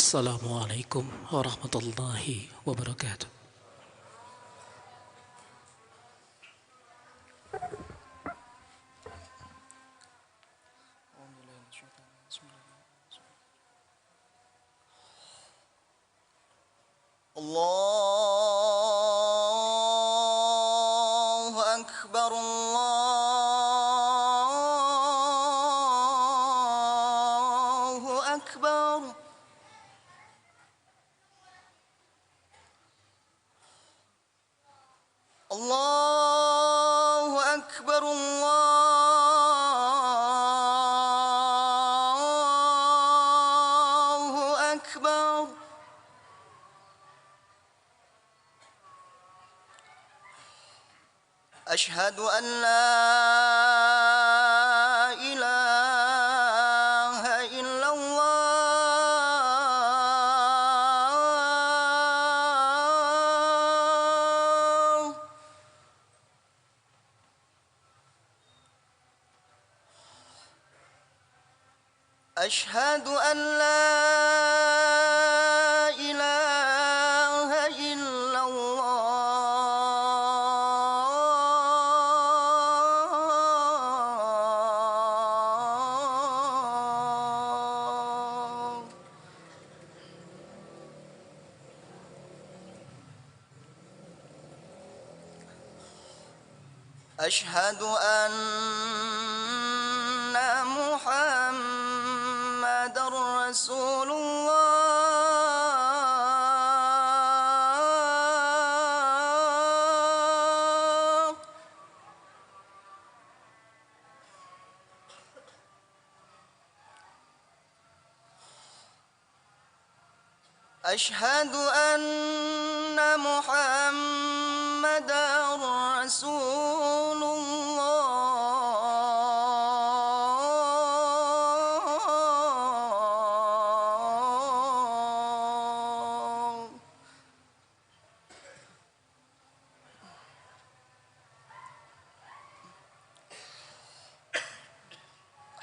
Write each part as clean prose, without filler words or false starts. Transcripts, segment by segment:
Assalamualaikum warahmatullahi wabarakatuh. Allahu Akbar, Allahu Akbar. Allahu Akbar, Allahu Akbar. أشهد أن لا إله إلا الله. أشهد أن لا إله إلا الله. أشهد أن محمد رسول الله. أشهد أن محمد رسول الله.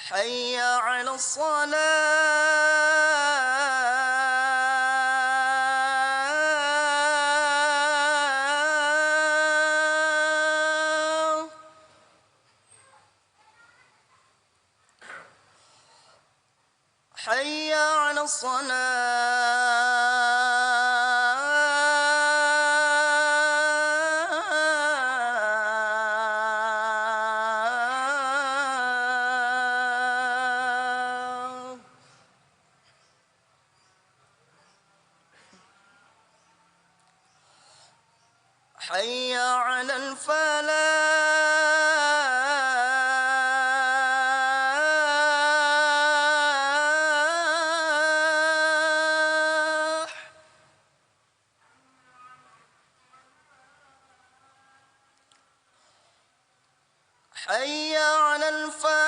حي على الصلاة. حي على الصلاة. حي على الفلاح. حي على الفلاح.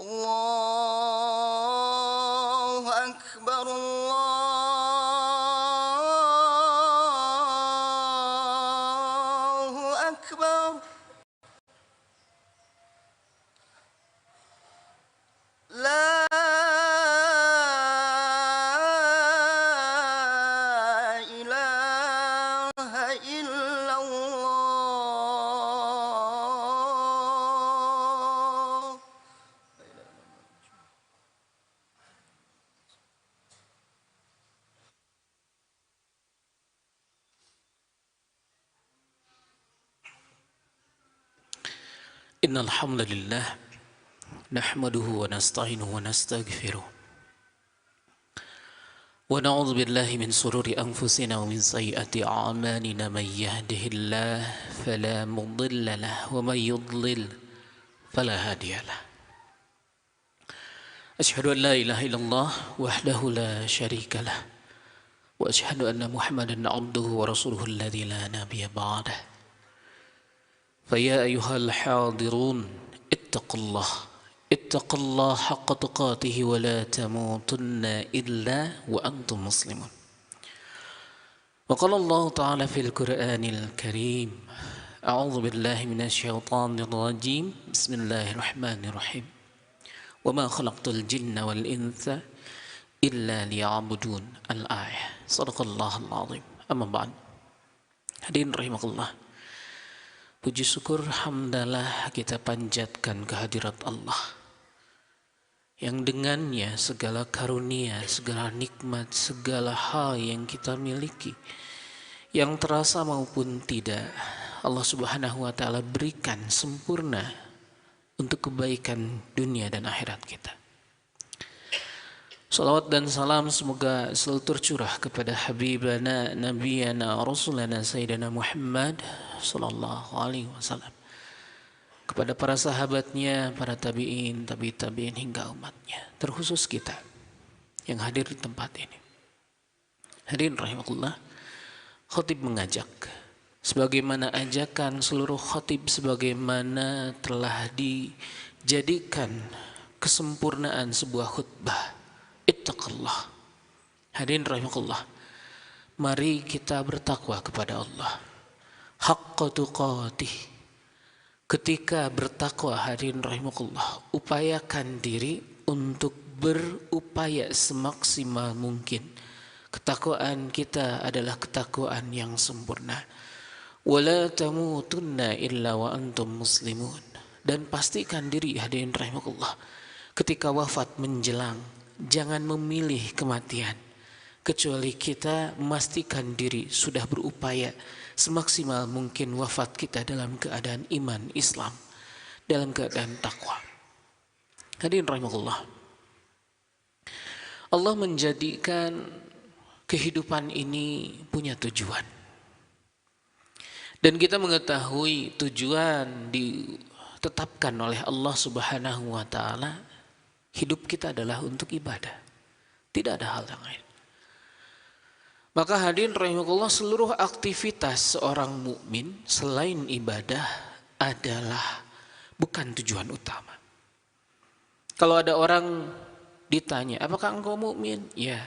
الله أكبر، الله أكبر. لا إله إلا الله. Innal hamdalillah nahmaduhu wa nasta'inuhu wa nastaghfiruh wa na'udzu billahi min sururi anfusina wa min sayyiati a'malina man yahdihillahu fala mudilla lahu wa man yudlil fala hadiya lahu. Asyhadu an la ilaha illallah wahdahu la syarika lah wa asyhadu anna Muhammadan 'abduhu wa rasuluhu alladzi la nabiyya ba'dah. فيا أيها الحاضرون اتقوا الله ittaqullaha haqqa tuqatih wa la tamutunna illa wa antum muslimun. Wa qala Allah Ta'ala fil Qur'anil Karim, a'udzu billahi minasy syaithanir rajim. Bismillahirrahmanirrahim. Wa ma khalaqtul jinna wal insa illa liya'budun. Al-ayah. Shadaqallahul azim. Amma ba'd. Hadirin rahimakumullah. Puji syukur hamdalah kita panjatkan kehadirat Allah yang dengannya segala karunia, segala nikmat, segala hal yang kita miliki, yang terasa maupun tidak, Allah Subhanahu wa Ta'ala berikan sempurna untuk kebaikan dunia dan akhirat kita. Salawat dan salam semoga selalu tercurah kepada Habibana, Nabiyana, Rasulana, Sayyidina Muhammad Sallallahu Alaihi Wasallam, kepada para sahabatnya, para tabi'in, tabi'in hingga umatnya, terkhusus kita yang hadir di tempat ini. Hadirin rahimakumullah, khatib mengajak, sebagaimana ajakan seluruh khatib, sebagaimana telah dijadikan kesempurnaan sebuah khutbah. Ittaqullah. Hadirin rahimakumullah, mari kita bertakwa kepada Allah haqqa tuqatih. Ketika bertakwa, hadirin rahimakumullah, upayakan diri untuk berupaya semaksimal mungkin. Ketakwaan kita adalah ketakwaan yang sempurna. Wala tamutunna illa wa antum muslimun. Dan pastikan diri, hadirin rahimakumullah, ketika wafat menjelang, jangan memilih kematian kecuali kita memastikan diri sudah berupaya semaksimal mungkin wafat kita dalam keadaan iman Islam, dalam keadaan takwa. Hadirin rahimakumullah, Allah menjadikan kehidupan ini punya tujuan, dan kita mengetahui tujuan ditetapkan oleh Allah Subhanahu wa Ta'ala. Hidup kita adalah untuk ibadah, tidak ada hal yang lain. Maka hadirin rahimakumullah, seluruh aktivitas seorang mukmin selain ibadah adalah bukan tujuan utama. Kalau ada orang ditanya, apakah engkau mukmin? Ya.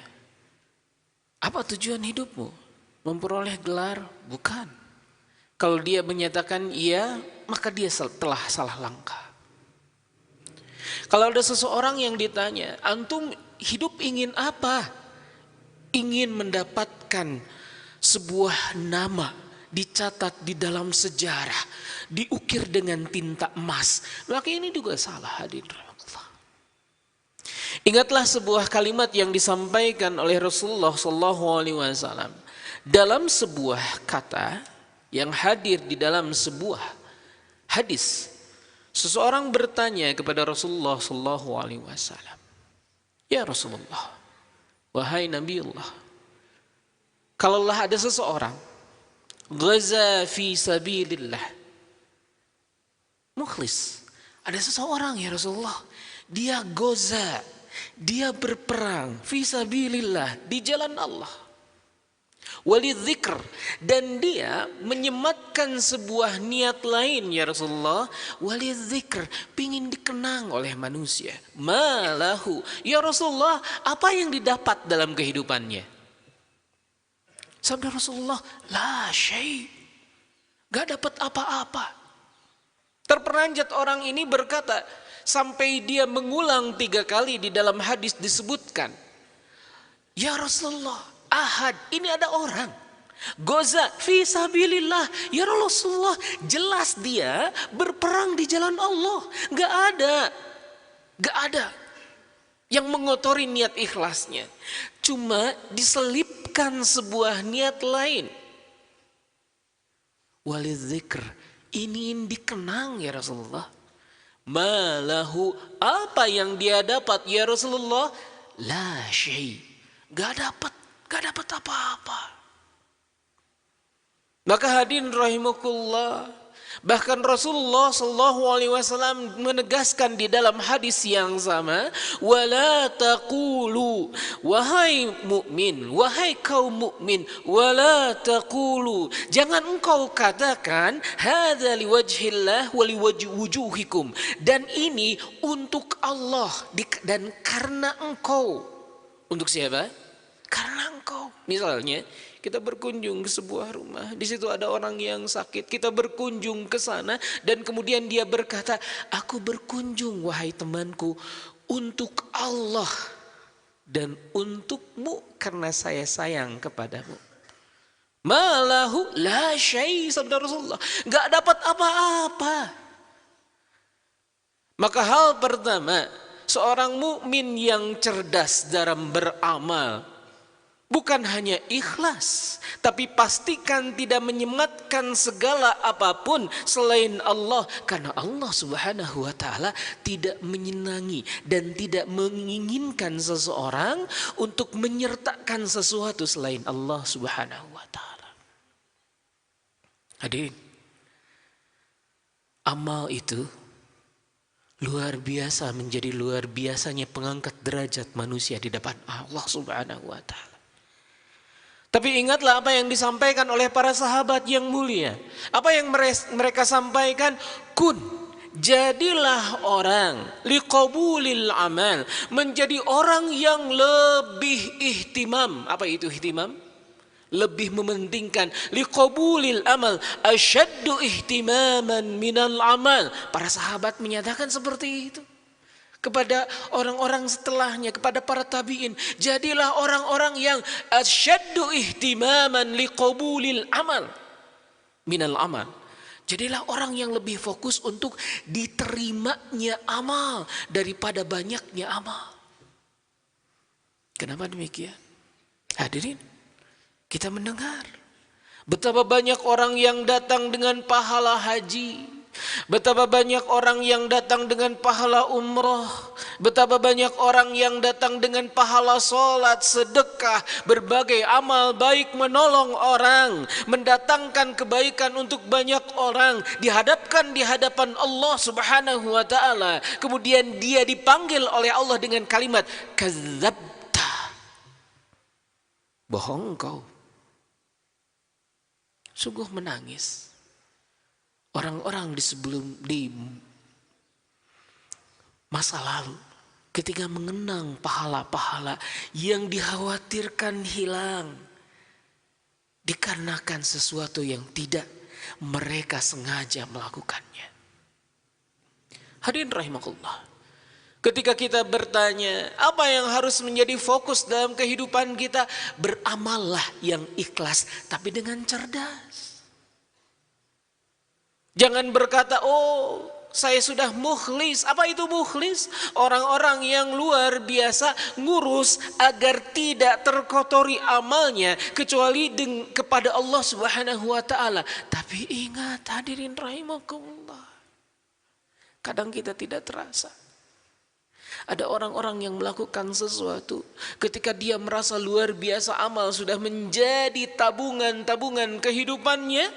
Apa tujuan hidupmu? Memperoleh gelar? Bukan. Kalau dia menyatakan iya, maka dia telah salah langkah. Kalau ada seseorang yang ditanya, antum hidup ingin apa? Ingin mendapatkan sebuah nama dicatat di dalam sejarah, diukir dengan tinta emas, maka ini juga salah, hadirin rahimakumullah. Ingatlah sebuah kalimat yang disampaikan oleh Rasulullah SAW dalam sebuah kata yang hadir di dalam sebuah hadis. Seseorang bertanya kepada Rasulullah SAW, ya Rasulullah, wahai Nabiullah, kalaulah ada seseorang ghaza fi sabilillah, mukhlis, ada seseorang ya Rasulullah, dia ghaza, dia berperang fi sabilillah, di jalan Allah, walidzikr, dan dia menyematkan sebuah niat lain ya Rasulullah, walidzikr, pingin dikenang oleh manusia, malahu ya Rasulullah, apa yang didapat dalam kehidupannya? Sabda Rasulullah, la syai', gak dapat apa-apa. Terperanjat orang ini berkata, sampai dia mengulang 3 kali di dalam hadis disebutkan, ya Rasulullah, ahad, ini ada orang goza fi sabilillah, ya Rasulullah, jelas dia berperang di jalan Allah, gak ada yang mengotori niat ikhlasnya, cuma diselipkan sebuah niat lain, walidzikr, ingin dikenang ya Rasulullah, malahu, apa yang dia dapat ya Rasulullah, la syai', gak dapat apa-apa. Maka hadirin rahimakumullah, Bahkan Rasulullah sallallahu alaihi wasallam menegaskan di dalam hadis yang sama, wala taqulu, wahai mukmin, wahai kaum mukmin, wala taqulu, jangan engkau katakan hadza liwajhillah wa liwujuhikum, dan ini untuk Allah dan karena engkau. Untuk siapa? Karena engkau. Misalnya kita berkunjung ke sebuah rumah, di situ ada orang yang sakit, kita berkunjung ke sana dan kemudian dia berkata, aku berkunjung wahai temanku untuk Allah dan untukmu karena saya sayang kepadamu. Malahu la syai, sabda Rasulullah, enggak dapat apa-apa. Maka hal pertama, seorang mukmin yang cerdas dalam beramal bukan hanya ikhlas, tapi pastikan tidak menyematkan segala apapun selain Allah. Karena Allah subhanahu wa ta'ala tidak menyenangi dan tidak menginginkan seseorang untuk menyertakan sesuatu selain Allah subhanahu wa ta'ala. Hadirin, amal itu luar biasa, menjadi luar biasanya pengangkat derajat manusia di depan Allah subhanahu wa ta'ala. Tapi ingatlah apa yang disampaikan oleh para sahabat yang mulia. Apa yang mereka sampaikan? Kun, jadilah orang liqabulil amal, menjadi orang yang lebih ihtimam. Apa itu ihtimam? Lebih mementingkan. Liqabulil amal asyaddu ihtimaman minal amal. Para sahabat menyatakan seperti itu kepada orang-orang setelahnya, kepada para tabi'in. Jadilah orang-orang yang asyaddu ihtimaman liqabulil amal minal amal. Jadilah orang yang lebih fokus untuk diterimanya amal daripada banyaknya amal. Kenapa demikian? Hadirin, kita mendengar betapa banyak orang yang datang dengan pahala haji, betapa banyak orang yang datang dengan pahala umroh, betapa banyak orang yang datang dengan pahala sholat, sedekah, berbagai amal baik, menolong orang, mendatangkan kebaikan untuk banyak orang, dihadapkan di hadapan Allah subhanahu wa ta'ala. Kemudian dia dipanggil oleh Allah dengan kalimat kadzabta, bohong kau. Sungguh menangis orang-orang di masa lalu ketika mengenang pahala-pahala yang dikhawatirkan hilang dikarenakan sesuatu yang tidak mereka sengaja melakukannya. Hadirin rahimakumullah, ketika kita bertanya apa yang harus menjadi fokus dalam kehidupan kita, beramallah yang ikhlas tapi dengan cerdas. Jangan berkata, oh saya sudah mukhlis. Apa itu mukhlis? Orang-orang yang luar biasa ngurus agar tidak terkotori amalnya kecuali kepada Allah subhanahu wa ta'ala. Tapi ingat hadirin rahimakumullah, kadang kita tidak terasa. Ada orang-orang yang melakukan sesuatu ketika dia merasa luar biasa amal sudah menjadi tabungan-tabungan kehidupannya,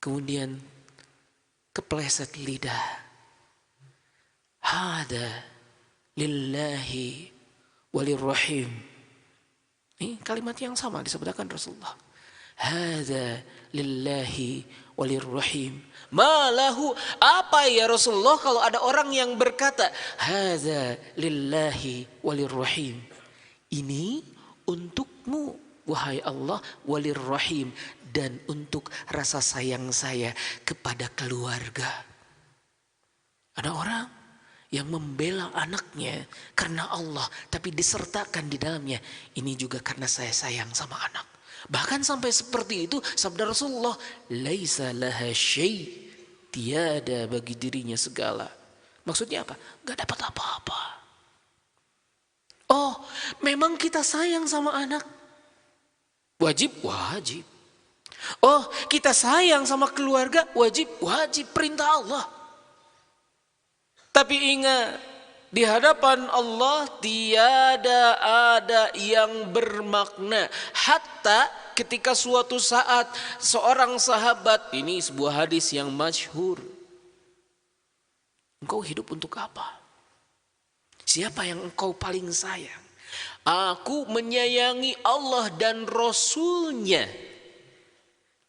kemudian kepleset lidah. Hada lillahi walirrahim. Ini kalimat yang sama disebutkan Rasulullah. Hada lillahi walirrahim. Malahu, apa ya Rasulullah kalau ada orang yang berkata hada lillahi walirrahim, ini untukmu wahai Allah, walirrahim, dan untuk rasa sayang saya kepada keluarga. Ada orang yang membela anaknya karena Allah, tapi disertakan di dalamnya, ini juga karena saya sayang sama anak. Bahkan sampai seperti itu sabda Rasulullah, laisa laha syai', tiada bagi dirinya segala. Maksudnya apa? Gak dapat apa-apa. Oh, memang kita sayang sama anak. Wajib. Oh, kita sayang sama keluarga, wajib, perintah Allah. Tapi ingat, Di hadapan Allah tiada ada yang bermakna. Hatta ketika suatu saat seorang sahabat, ini sebuah hadis yang masyhur. Engkau hidup untuk apa? Siapa yang engkau paling sayang? Aku menyayangi Allah dan Rasul-Nya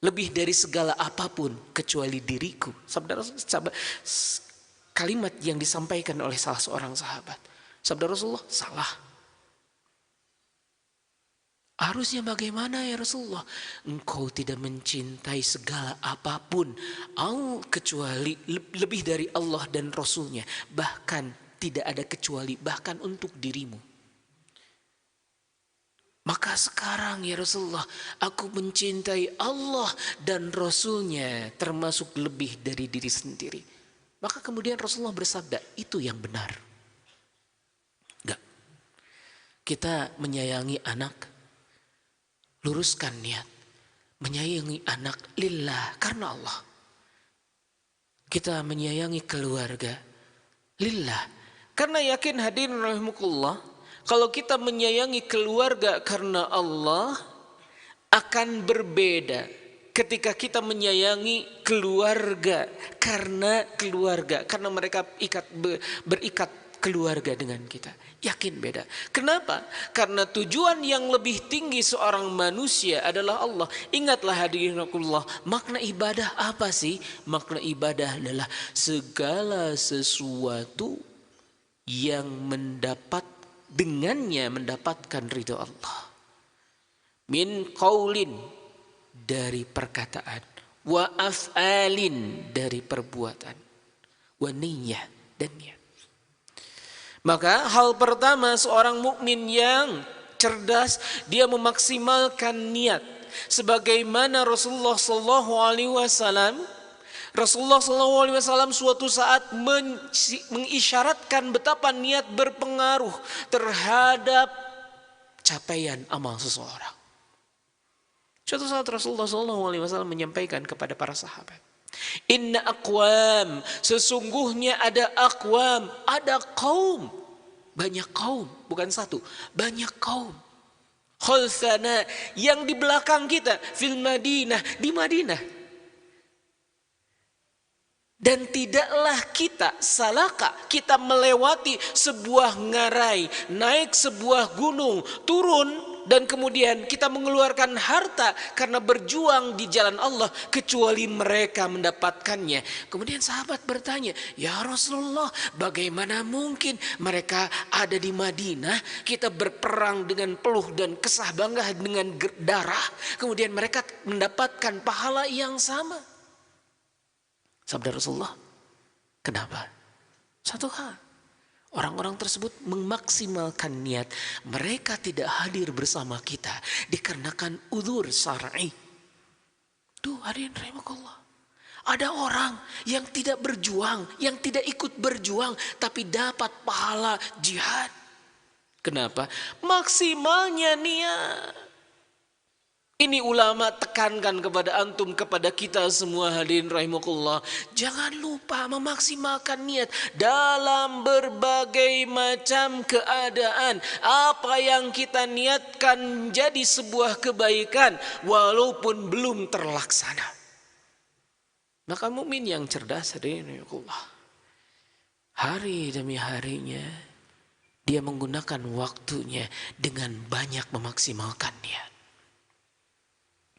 lebih dari segala apapun kecuali diriku. Sabda Rasul, kalimat yang disampaikan oleh salah seorang sahabat. Sabda Rasulullah, salah. Harusnya bagaimana ya Rasulullah? Engkau tidak mencintai segala apapun kecuali lebih dari Allah dan Rasul-Nya. Bahkan tidak ada kecuali bahkan untuk dirimu. Maka sekarang ya Rasulullah, aku mencintai Allah dan Rasul-Nya termasuk lebih dari diri sendiri. Maka kemudian Rasulullah bersabda, itu yang benar. Enggak. Kita menyayangi anak, luruskan niat. Menyayangi anak lillah, karena Allah. Kita menyayangi keluarga lillah. Karena yakin hadirin rahimakumullah, kalau kita menyayangi keluarga karena Allah akan berbeda ketika kita menyayangi keluarga karena mereka berikat keluarga dengan kita. Yakin beda. Kenapa? Karena tujuan yang lebih tinggi seorang manusia adalah Allah. Ingatlah hadirin rahimakumullah, makna ibadah apa sih? Makna ibadah adalah segala sesuatu yang dengannya mendapatkan ridho Allah. Min qaulin, dari perkataan, wa af'alin, dari perbuatan, wa niyyah, dan niat. Maka hal pertama seorang mukmin yang cerdas, dia memaksimalkan niat. Sebagaimana Rasulullah SAW suatu saat mengisyaratkan betapa niat berpengaruh terhadap capaian amal seseorang. Suatu saat Rasulullah SAW menyampaikan kepada para sahabat, inna aqwam, sesungguhnya ada aqwam, ada kaum, banyak kaum, bukan satu, banyak kaum. Khalfana, yang di belakang kita, fil Madinah, di Madinah. Dan tidaklah kita melewati sebuah ngarai, naik sebuah gunung, turun, dan kemudian kita mengeluarkan harta karena berjuang di jalan Allah, kecuali mereka mendapatkannya. Kemudian sahabat bertanya, ya Rasulullah, bagaimana mungkin mereka ada di Madinah, kita berperang dengan peluh dan kesah bangga dengan darah, kemudian mereka mendapatkan pahala yang sama. Sabda Rasulullah, kenapa? Satu hal, orang-orang tersebut memaksimalkan niat. Mereka tidak hadir bersama kita dikarenakan udzur syar'i. Tuh hadirin rahimakumullah. Ada orang yang tidak berjuang, yang tidak ikut berjuang, tapi dapat pahala jihad. Kenapa? Maksimalnya niat. Ini ulama tekankan kepada antum, kepada kita semua hadirin rahimakumullah. Jangan lupa memaksimalkan niat dalam berbagai macam keadaan. Apa yang kita niatkan menjadi sebuah kebaikan walaupun belum terlaksana. Maka mukmin yang cerdas hadirin rahimakumullah, hari demi harinya dia menggunakan waktunya dengan banyak memaksimalkan niat.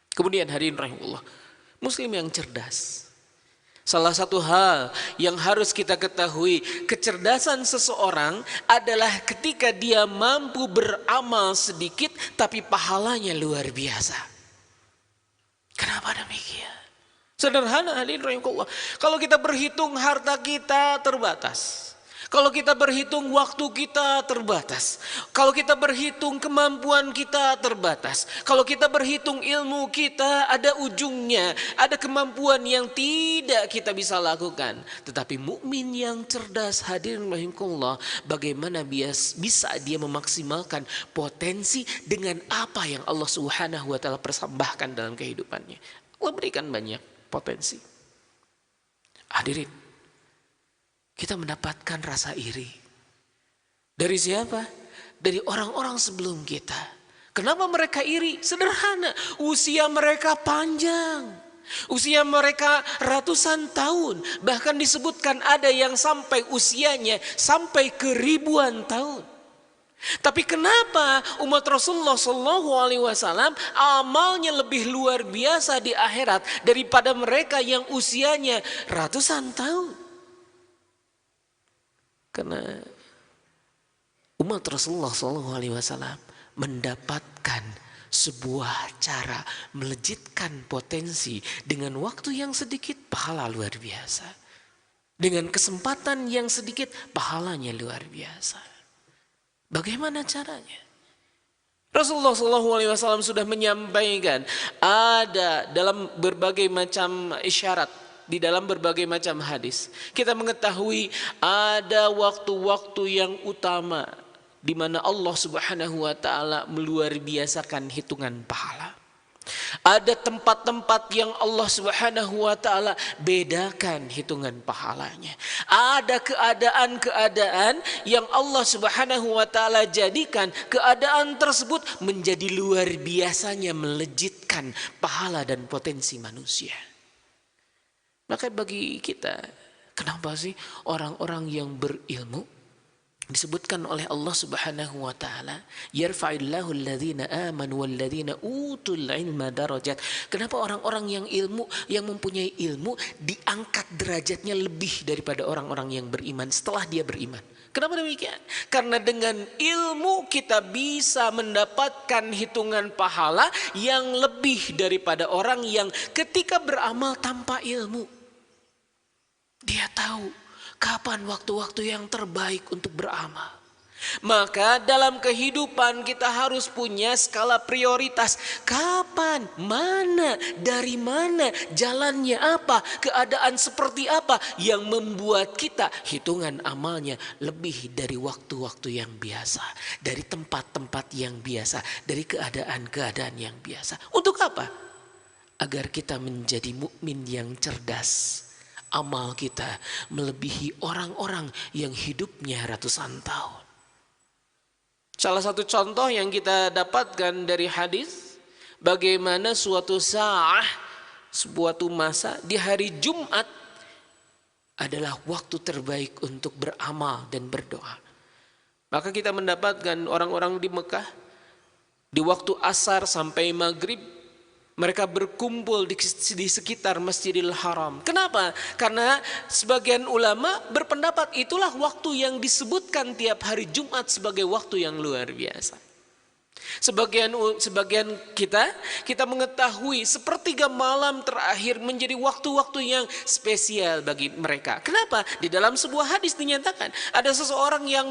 Kemudian hadirin rahimahullah, muslim yang cerdas, salah satu hal yang harus kita ketahui, kecerdasan seseorang adalah ketika dia mampu beramal sedikit tapi pahalanya luar biasa. Kenapa demikian? Sederhana hadirin rahimahullah, kalau kita berhitung harta kita terbatas, kalau kita berhitung waktu kita terbatas, kalau kita berhitung kemampuan kita terbatas, kalau kita berhitung ilmu kita ada ujungnya, ada kemampuan yang tidak kita bisa lakukan. Tetapi mukmin yang cerdas hadirin rahimakumullah, bagaimana bisa dia memaksimalkan potensi dengan apa yang Allah Subhanahu wa taala persembahkan dalam kehidupannya. Allah berikan banyak potensi. Hadirin, kita mendapatkan rasa iri. Dari siapa? Dari orang-orang sebelum kita. Kenapa mereka iri? Sederhana, usia mereka panjang. Usia mereka ratusan tahun. Bahkan disebutkan ada yang sampai usianya sampai ke ribuan tahun. Tapi kenapa umat Rasulullah SAW amalnya lebih luar biasa di akhirat daripada mereka yang usianya ratusan tahun? Karena umat Rasulullah SAW mendapatkan sebuah cara melejitkan potensi dengan waktu yang sedikit, pahala luar biasa. Dengan kesempatan yang sedikit, pahalanya luar biasa. Bagaimana caranya? Rasulullah SAW sudah menyampaikan ada dalam berbagai macam isyarat, di dalam berbagai macam hadis. Kita mengetahui ada waktu-waktu yang utama di mana Allah Subhanahu wa taala meluar biasakan hitungan pahala. Ada tempat-tempat yang Allah Subhanahu wa taala bedakan hitungan pahalanya. Ada keadaan-keadaan yang Allah Subhanahu wa taala jadikan keadaan tersebut menjadi luar biasanya melejitkan pahala dan potensi manusia. Maka bagi kita, kenapa sih orang-orang yang berilmu disebutkan oleh Allah Subhanahu wa taala, yarfa'illahu alladhina amanu walladzina utul ilma darajat. Kenapa orang-orang yang ilmu, yang mempunyai ilmu diangkat derajatnya lebih daripada orang-orang yang beriman setelah dia beriman? Kenapa demikian? Karena dengan ilmu kita bisa mendapatkan hitungan pahala yang lebih daripada orang yang ketika beramal tanpa ilmu. Dia tahu kapan waktu-waktu yang terbaik untuk beramal. Maka dalam kehidupan kita harus punya skala prioritas. Kapan, mana, dari mana, jalannya apa, keadaan seperti apa yang membuat kita hitungan amalnya lebih dari waktu-waktu yang biasa, dari tempat-tempat yang biasa, dari keadaan-keadaan yang biasa. Untuk apa? Agar kita menjadi mukmin yang cerdas. Amal kita melebihi orang-orang yang hidupnya ratusan tahun. Salah satu contoh yang kita dapatkan dari hadis, bagaimana suatu saat, suatu masa di hari Jumat adalah waktu terbaik untuk beramal dan berdoa. Maka kita mendapatkan orang-orang di Mekah di waktu asar sampai maghrib, mereka berkumpul di sekitar Masjidil Haram. Kenapa? Karena sebagian ulama berpendapat itulah waktu yang disebutkan tiap hari Jumat sebagai waktu yang luar biasa. Sebagian kita mengetahui sepertiga malam terakhir menjadi waktu-waktu yang spesial bagi mereka. Kenapa? Di dalam sebuah hadis dinyatakan ada seseorang yang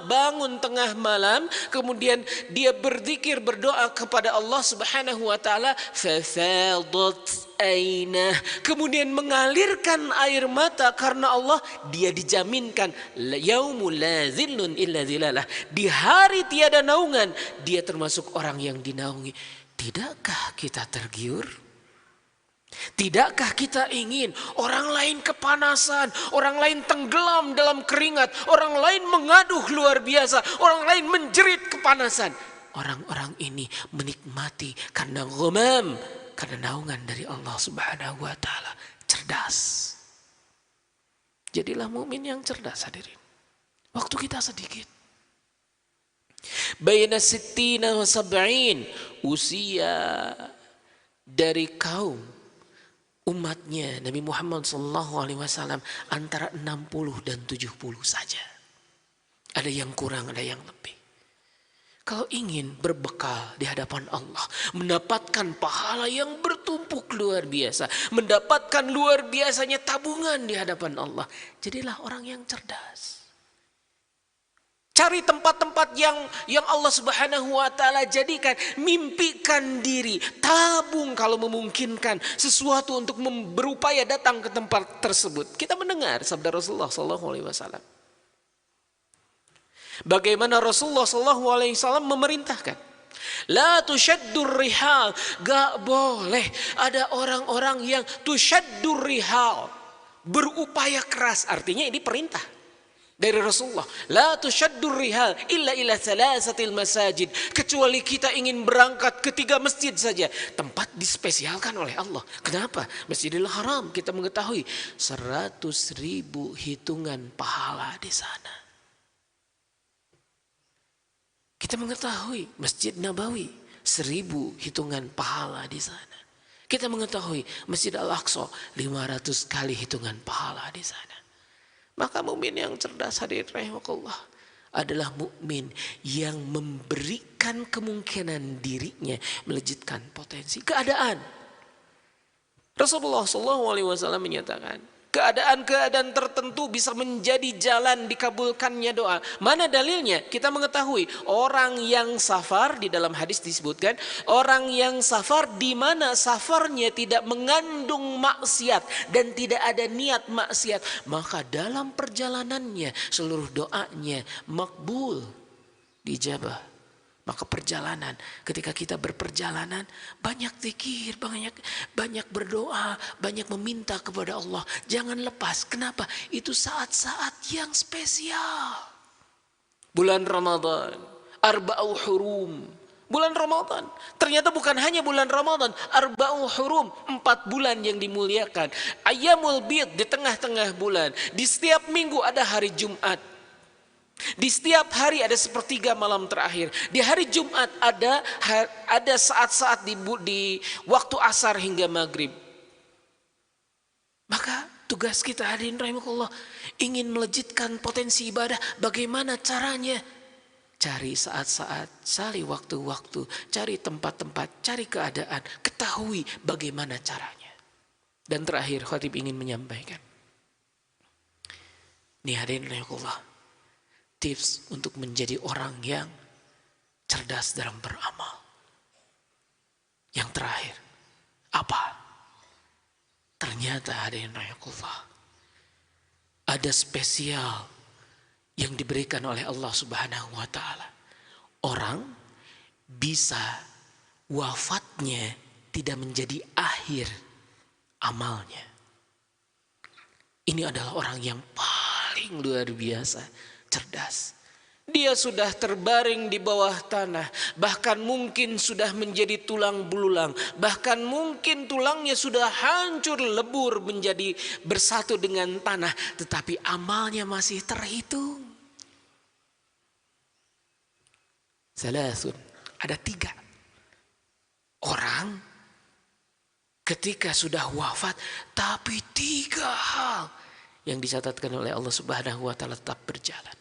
bangun tengah malam, kemudian dia berzikir, berdoa kepada Allah Subhanahu wa taala, fafadat ainah, kemudian mengalirkan air mata karena Allah. Dia dijaminkan yaumul la zillun illa zilalah, di hari tiada naungan dia termasuk orang yang dinaungi. Tidakkah kita tergiur? Tidakkah kita ingin orang lain kepanasan, orang lain tenggelam dalam keringat, orang lain mengaduh luar biasa, orang lain menjerit kepanasan? Orang-orang ini menikmati karena ghamam, karena naungan dari Allah Subhanahu wa taala. Cerdas. Jadilah mukmin yang cerdas, hadirin. Waktu kita sedikit. Baina sittina wa sab'in, usia dari kaum umatnya Nabi Muhammad SAW antara 60 dan 70 saja. Ada yang kurang, ada yang lebih. Kalau ingin berbekal di hadapan Allah, mendapatkan pahala yang bertumpuk luar biasa, mendapatkan luar biasanya tabungan di hadapan Allah, jadilah orang yang cerdas. Cari tempat-tempat yang Allah Subhanahu wa taala jadikan, mimpikan diri, tabung kalau memungkinkan sesuatu untuk berupaya datang ke tempat tersebut. Kita mendengar sabda Rasulullah SAW. Bagaimana Rasulullah SAW memerintahkan, la tushaddur rihal, gak boleh ada orang-orang yang tushaddur rihal, berupaya keras. Artinya ini perintah. dari Rasulullah, la tushaddur rihal illa ila thalathatil masajid, kecuali kita ingin berangkat ke 3 masjid saja, tempat dispesialkan oleh Allah. Kenapa? Masjidil Haram, kita mengetahui 100.000 hitungan pahala di sana. Kita mengetahui Masjid Nabawi 1.000 hitungan pahala di sana. Kita mengetahui Masjid Al-Aqsa 500 kali hitungan pahala di sana. Maka mukmin yang cerdas, hadirin rahimakumullah, adalah mukmin yang memberikan kemungkinan dirinya melejitkan potensi keadaan. Rasulullah SAW menyatakan, keadaan-keadaan tertentu bisa menjadi jalan dikabulkannya doa. Mana dalilnya? Kita mengetahui orang yang safar, di dalam hadis disebutkan, orang yang safar di mana safarnya tidak mengandung maksiat dan tidak ada niat maksiat, maka dalam perjalanannya seluruh doanya makbul, dijabah. Maka perjalanan, ketika kita berperjalanan, banyak zikir, banyak berdoa, banyak meminta kepada Allah. Jangan lepas. Kenapa? Itu saat-saat yang spesial. Bulan Ramadan, Arba'u Hurum. Bulan Ramadan, ternyata bukan hanya bulan Ramadan, Arba'u Hurum, 4 bulan yang dimuliakan. Ayyamul Bid, di tengah-tengah bulan. Di setiap minggu ada hari Jumat. Di setiap hari ada sepertiga malam terakhir. Di hari Jumat ada saat-saat di waktu asar hingga maghrib. Maka tugas kita, hadirin rahimakumullah, ingin melejitkan potensi ibadah. Bagaimana caranya? Cari saat-saat, cari waktu-waktu, cari tempat-tempat, cari keadaan. Ketahui bagaimana caranya. Dan terakhir, khatib ingin menyampaikan, nih hadirin rahimakumullah, tips untuk menjadi orang yang cerdas dalam beramal. Yang terakhir, apa? Ternyata hadirin rahimakumullah, ada spesial yang diberikan oleh Allah Subhanahu wa taala. Orang bisa wafatnya tidak menjadi akhir amalnya. Ini adalah orang yang paling luar biasa cerdas. Dia sudah terbaring di bawah tanah, bahkan mungkin sudah menjadi tulang belulang, bahkan mungkin tulangnya sudah hancur lebur menjadi bersatu dengan tanah, tetapi amalnya masih terhitung. Salasun, ada 3 orang ketika sudah wafat, tapi 3 hal yang dicatatkan oleh Allah Subhanahu wa taala tetap berjalan.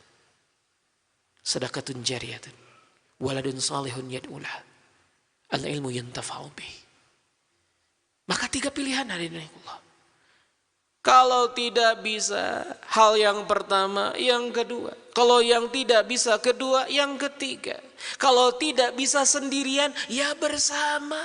Sedekatun jariyatun, waladun salihun yad'ulah, al-ilmu yuntafa'u bih. Maka 3 pilihan hadirin Allah. Kalau tidak bisa hal yang pertama, yang kedua. Kalau yang tidak bisa kedua, yang ketiga. Kalau tidak bisa sendirian, ya bersama.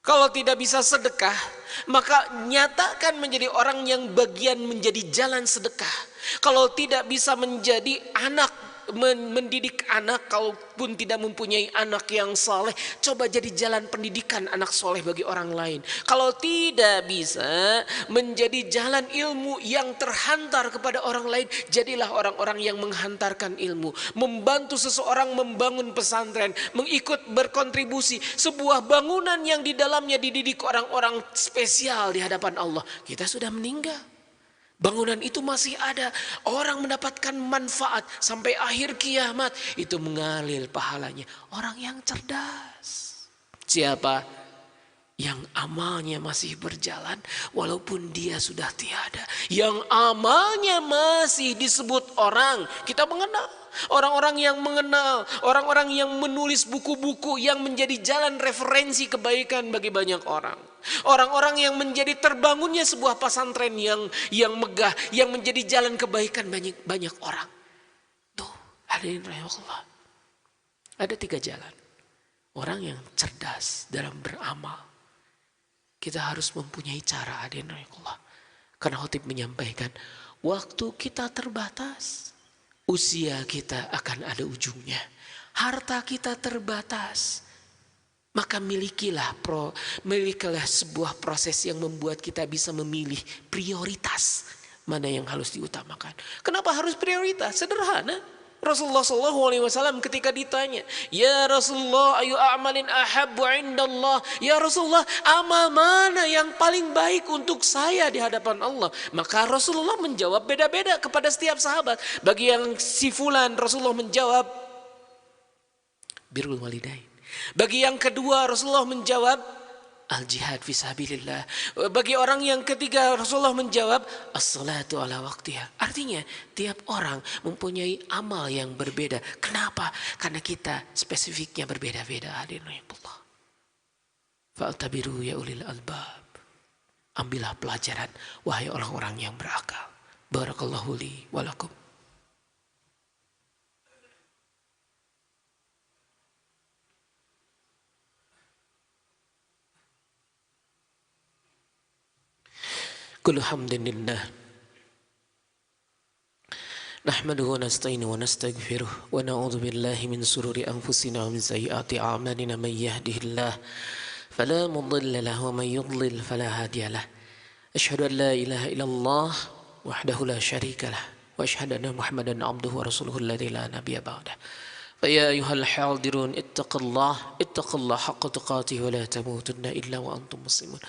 Kalau tidak bisa sedekah, maka nyatakan menjadi orang yang bagian menjadi jalan sedekah. Kalau tidak bisa menjadi anak, mendidik anak, kalaupun tidak mempunyai anak yang saleh, coba jadi jalan pendidikan anak soleh bagi orang lain. Kalau tidak bisa menjadi jalan ilmu yang terhantar kepada orang lain, jadilah orang-orang yang menghantarkan ilmu, membantu seseorang membangun pesantren, mengikut berkontribusi sebuah bangunan yang di dalamnya dididik orang-orang spesial di hadapan Allah. Kita sudah meninggal, bangunan itu masih ada, orang mendapatkan manfaat sampai akhir kiamat, itu mengalir pahalanya. Orang yang cerdas. Siapa? Yang amalnya masih berjalan walaupun dia sudah tiada. Yang amalnya masih disebut orang. Kita mengenal orang-orang yang mengenal, orang-orang yang menulis buku-buku yang menjadi jalan referensi kebaikan bagi banyak orang. Orang-orang yang menjadi terbangunnya sebuah pesantren yang megah, yang menjadi jalan kebaikan banyak orang. Tuh, hadirin rahimakumullah. Ada 3 jalan. Orang yang cerdas dalam beramal. Kita harus mempunyai cara, hadirin rahimakumullah. Karena khatib menyampaikan, waktu kita terbatas, usia kita akan ada ujungnya, harta kita terbatas. Maka milikilah sebuah proses yang membuat kita bisa memilih prioritas mana yang harus diutamakan. Kenapa harus prioritas? Sederhana. Rasulullah SAW ketika ditanya, ya Rasulullah, ayu a'malin ahabbu indallah. Ya Rasulullah, amal mana yang paling baik untuk saya di hadapan Allah? Maka Rasulullah menjawab beda-beda kepada setiap sahabat. Bagi yang si fulan, Rasulullah menjawab birrul walidain. Bagi yang kedua, Rasulullah menjawab al-jihad fisabilillah. Bagi orang yang ketiga, Rasulullah menjawab as-salatu ala waqtiha. Artinya tiap orang mempunyai amal yang berbeda. Kenapa? Karena kita spesifiknya berbeda-beda. Hadirinullah. Fa'tabiru ya ulil albab. Ambillah pelajaran wahai orang-orang yang berakal. Barakallahu li wa lakum. Kullu hamdilillah nahmaduhu wa nasta'inuhu wa nastaghfiruh wa na'udzu billahi min sururi anfusina wa min sayyiati a'malina man yahdihillah fala mudilla lahu wa man yudlil fala hadiya lahu asyhadu an la ilaha illallah wahdahu la syarika lah wa asyhadu anna muhammadan abduhu wa rasuluhu alladzi la nabiyya ba'dah fa ya ayyuhal hadirun ittaqullaha haqqa tuqatih wa la tamutunna illa wa antum muslimun.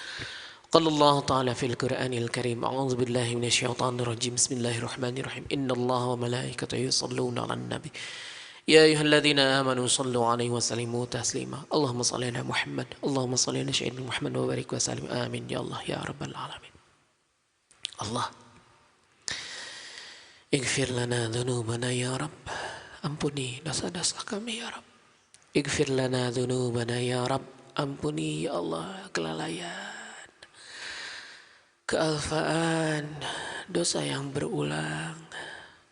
قال الله تعالى في القرآن الكريم أعوذ بالله من الشيطان الرجيم بسم الله الرحمن الرحيم إن الله وملائكته يصلون على النبي يا أيها الذين آمنوا صلوا عليه وسلموا تسليما اللهم صل على محمد اللهم صل على سيدنا محمد وبارك وسلم آمين يا الله يا رب العالمين. الله اغفر لنا ذنوبنا يا رب, ampuni dosa-dosa kami ya Rabb. Ighfir lana dhunubana ya Rabb, ampuni ya Allah kelalaian, kealfaan, dosa yang berulang,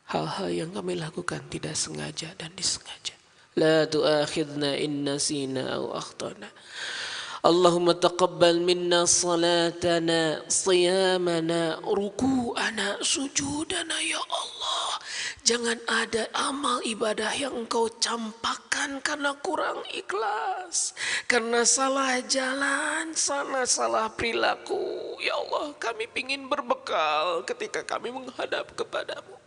hal-hal yang kami lakukan tidak sengaja dan disengaja. La tu'akhidna in nasina aw akhtana. Allahumma taqabbal minna salatana, siyamana, ruku'ana, sujudana ya Allah. Jangan ada amal ibadah yang engkau campakkan karena kurang ikhlas, karena salah jalan, salah perilaku. Ya Allah, kami ingin berbekal ketika kami menghadap kepadamu.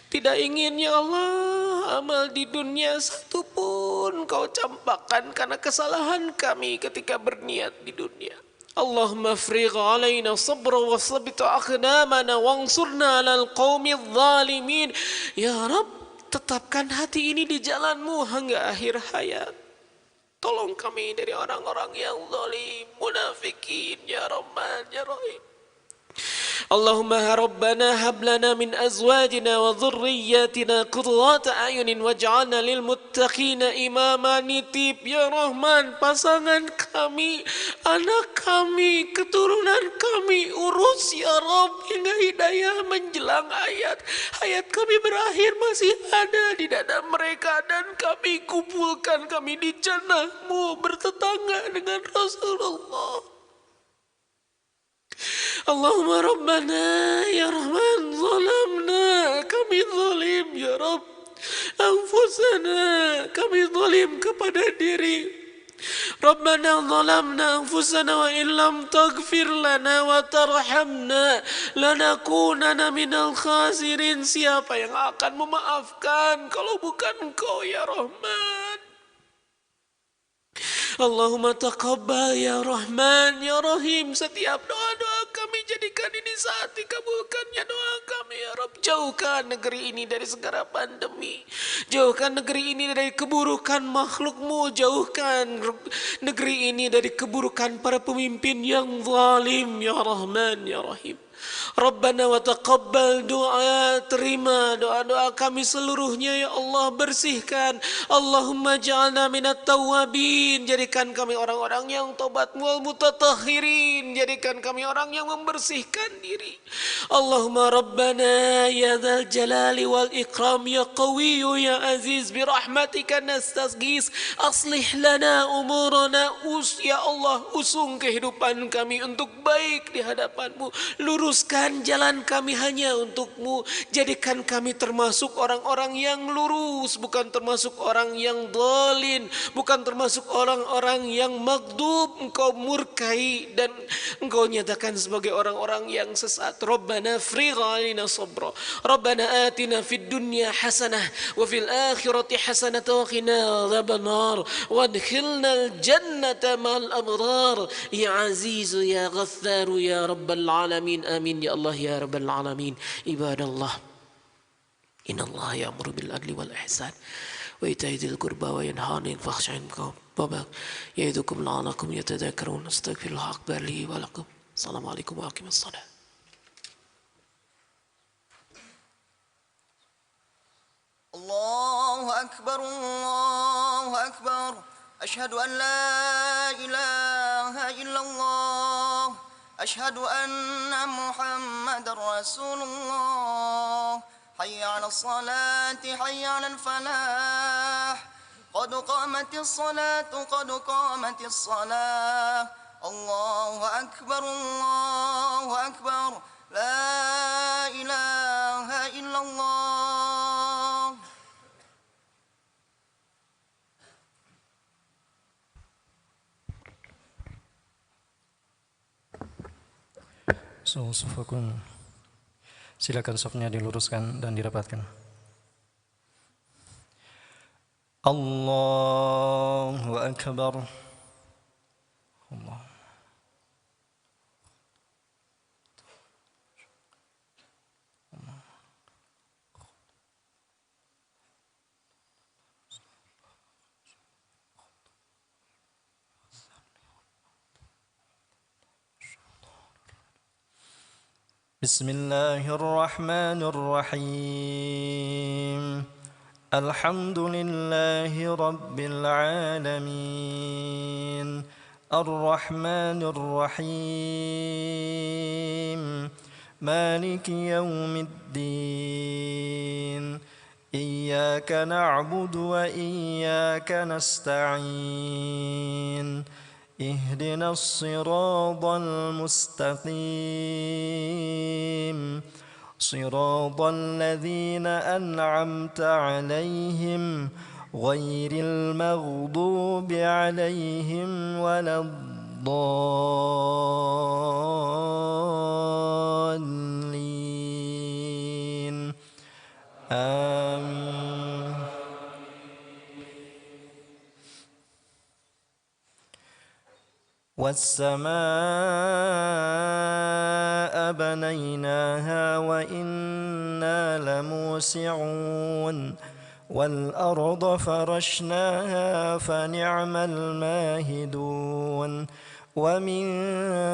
Tidak ingin ya Allah amal di dunia satu pun kau campakkan karena kesalahan kami ketika berniat di dunia. Allahumma afrigh alaina sabra wa thabbit aqdamana wansurna 'alal qaumidh zalimin. Ya Rabb, tetapkan hati ini di jalanmu hingga akhir hayat. Tolong kami dari orang-orang yang zalim, munafikin ya Rahman ya Rahim. Allahumma rabbana hab lana min azwajina wa dhurriyyatina qurrata a'yunin waj'alna lil muttaqina imama. Nitip ya Rahman pasangan kami, anak kami, keturunan kami, urus ya Rabb hingga hidayah menjelang hayat kami berakhir masih ada di dada mereka, dan kami kumpulkan kami di jannah-Mu bertetangga dengan Rasulullah. Allahumma rabbana ya Rahman zalamna, kami zalim ya Rabb, anfusana, kami zalim kepada diri. Rabbana zalamna anfusana wa illam taghfir lana wa tarhamna lanakunanna minal khasirin. Siapa yang akan memaafkan kalau bukan Engkau ya Rahman? Allahumma taqabbal ya Rahman ya Rahim. Setiap doa-doa kami jadikan ini saat dikabulkannya doa kami ya Rabb. Jauhkan negeri ini dari segala pandemi, jauhkan negeri ini dari keburukan makhluk-Mu, jauhkan negeri ini dari keburukan para pemimpin yang zalim ya Rahman ya Rahim. Rabbana wa taqabbal doa, terima doa-doa kami seluruhnya ya Allah, bersihkan. Allahumma ja'alna minat tawwabin, jadikan kami orang-orang yang tobat, wal mutatahhirin, jadikan kami orang yang membersihkan diri. Allahumma rabbana ربنا يا ذا الجلال والإكرام يا قوي يا عزيز برحمتك نستغيث أصلح لنا أمورنا ya Allah, usung kehidupan kami untuk baik di hadapan-Mu. Luruskan jalan kami hanya untuk-Mu. Jadikan kami termasuk orang-orang yang lurus, bukan termasuk orang yang dhalin, bukan termasuk orang-orang yang maghdub, Engkau murkai dan Engkau nyatakan sebagai orang-orang yang sesat. Rabbana afrigh 'alaina sabra. Rabbana atina fid dunya hasanah wa fil akhirati hasanah wa qina adzabannar wadkhilnal jannata ma'al abrar ya azizu ya ghaffaru ya rabbal alamin. Amin ya Allah ya rabbal alamin. Ibadallah, innallaha ya'muru bil adli wal ihsan wa ita'i dzil qurba wa yanha 'anil fahsya'i wal munkar ya'idukum la'allakum yatadhakkarun. Astaghfirullah akbar li wa lakum. Assalamualaikum warahmatullahi wabarakatuh. الله أكبر الله أكبر أشهد أن لا إله إلا الله أشهد أن محمد رسول الله حي على الصلاة حي على الفلاح قد قامت الصلاة قد قامت الصلاة الله أكبر لا إله إلا الله. Sufakun, silakan safnya diluruskan dan dirapatkan. Allahu Akbar. Allah. بسم الله الرحمن الرحيم الحمد لله رب العالمين الرحمن الرحيم مالك يوم الدين إياك نعبد وإياك نستعين اهدنا الصراط المستقيم صراط الذين أنعمت عليهم غير المغضوب عليهم ولا الضالين آمين. والسماء بنيناها وإنا لموسعون والأرض فرشناها فنعم الماهدون ومن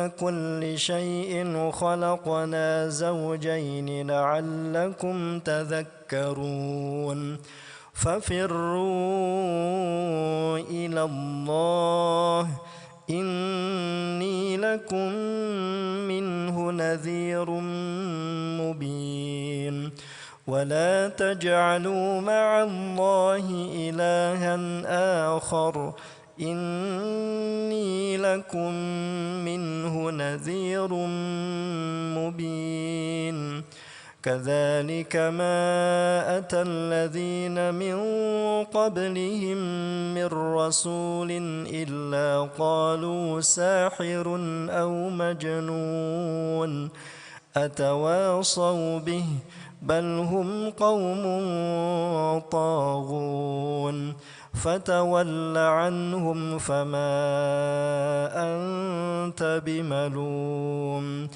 كل شيء خلقنا زوجين لعلكم تذكرون ففروا إلى الله إني لكم منه نذير مبين ولا تجعلوا مع الله إلها آخر إني لكم منه نذير مبين كذلك ما أتى الذين من قبلهم من رسول إلا قالوا ساحر أو مجنون أتواصوا به بل هم قوم طاغون فتول عنهم فما أنت بملوم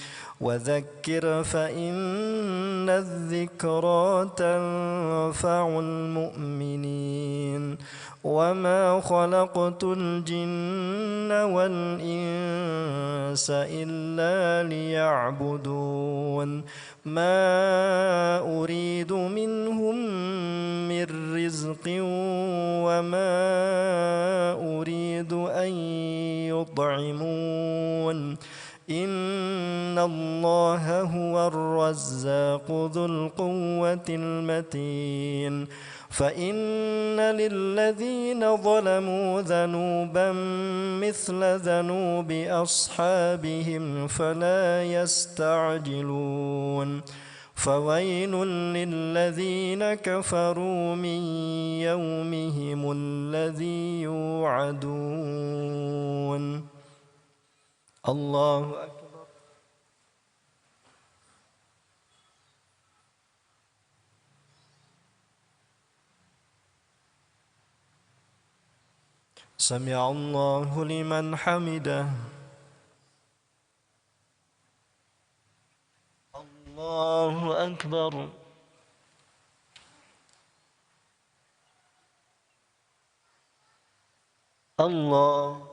وذكر فإن الذكرى تنفع المؤمنين وما خلقت الجن والإنس إلا ليعبدون ما أريد منهم من رزق وما أريد أن يطعمون إن إن الله هو الرزاق ذو القوة المتين فإن للذين ظلموا ذنوبا مثل ذنوب أصحابهم فلا يستعجلون فويل للذين كفروا من يومهم الذي يوعدون الله أكبر سمع الله لمن حمده الله أكبر الله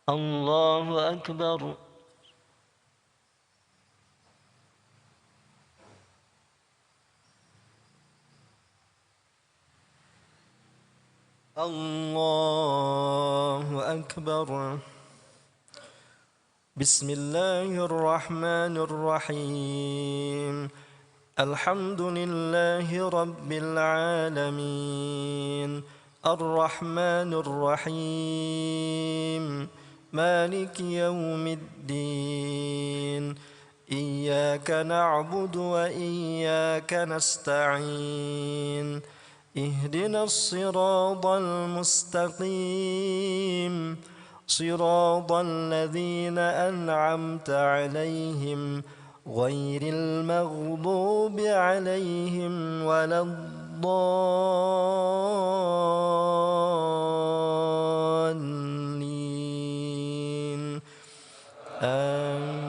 الله أكبر الله أكبر بسم الله الرحمن الرحيم الحمد لله رب العالمين الرحمن الرحيم مالك يوم الدين إياك نعبد وإياك نستعين اهدنا الصراط المستقيم صراط الذين أنعمت عليهم غير المغضوب عليهم ولا الضالين آمين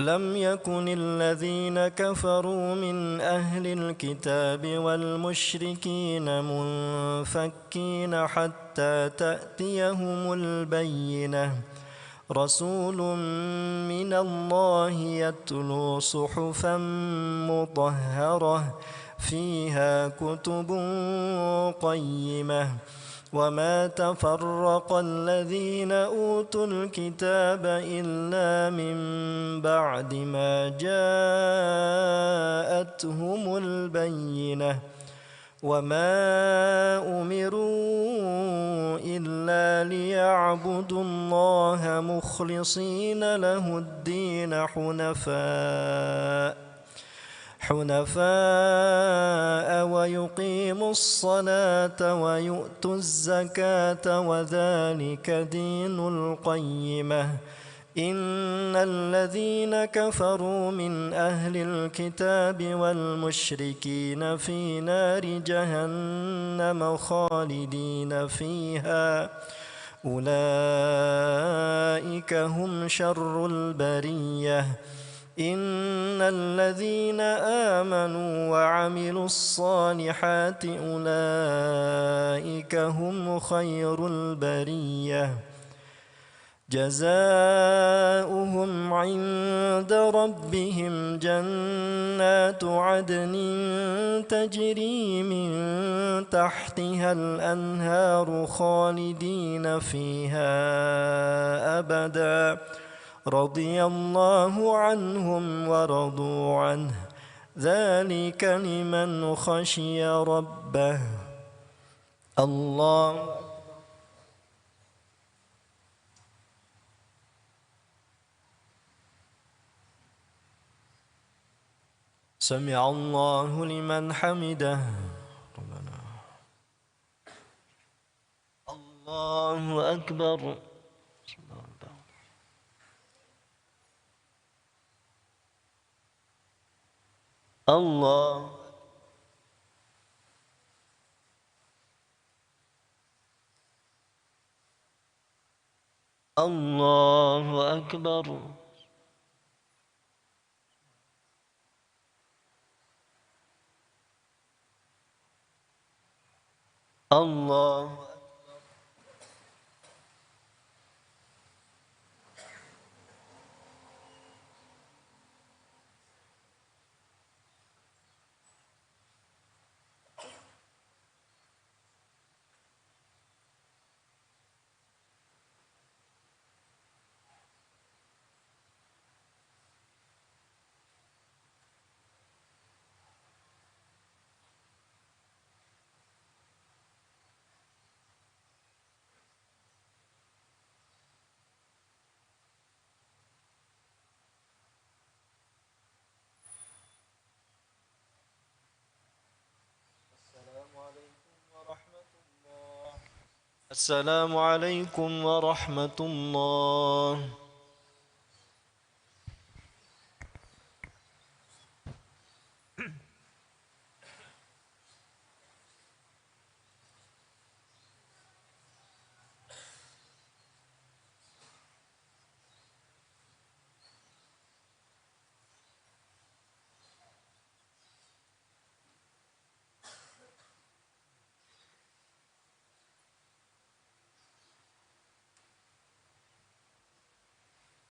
لم يكن الذين كفروا من أهل الكتاب والمشركين منفكين حتى تأتيهم البينة رسول من الله يتلو صحفا مطهرة فيها كتب قيمة وما تفرق الذين أوتوا الكتاب إلا من بعد ما جاءتهم البينة وما أمروا إلا ليعبدوا الله مخلصين له الدين حنفاء ويقيموا الصلاة ويؤتوا الزكاة وذلك دين القيمة إن الذين كفروا من أهل الكتاب والمشركين في نار جهنم خالدين فيها أولئك هم شر البرية إن الذين آمنوا وعملوا الصالحات أولئك هم خير البرية جزاؤهم عند ربهم جنات عدن تجري من تحتها الأنهار خالدين فيها أبدا رضي الله عنهم ورضوا عنه ذلك لمن خشي ربه الله سمع الله لمن حمده ربنا الله أكبر الله الله أكبر الله السلام عليكم ورحمة الله.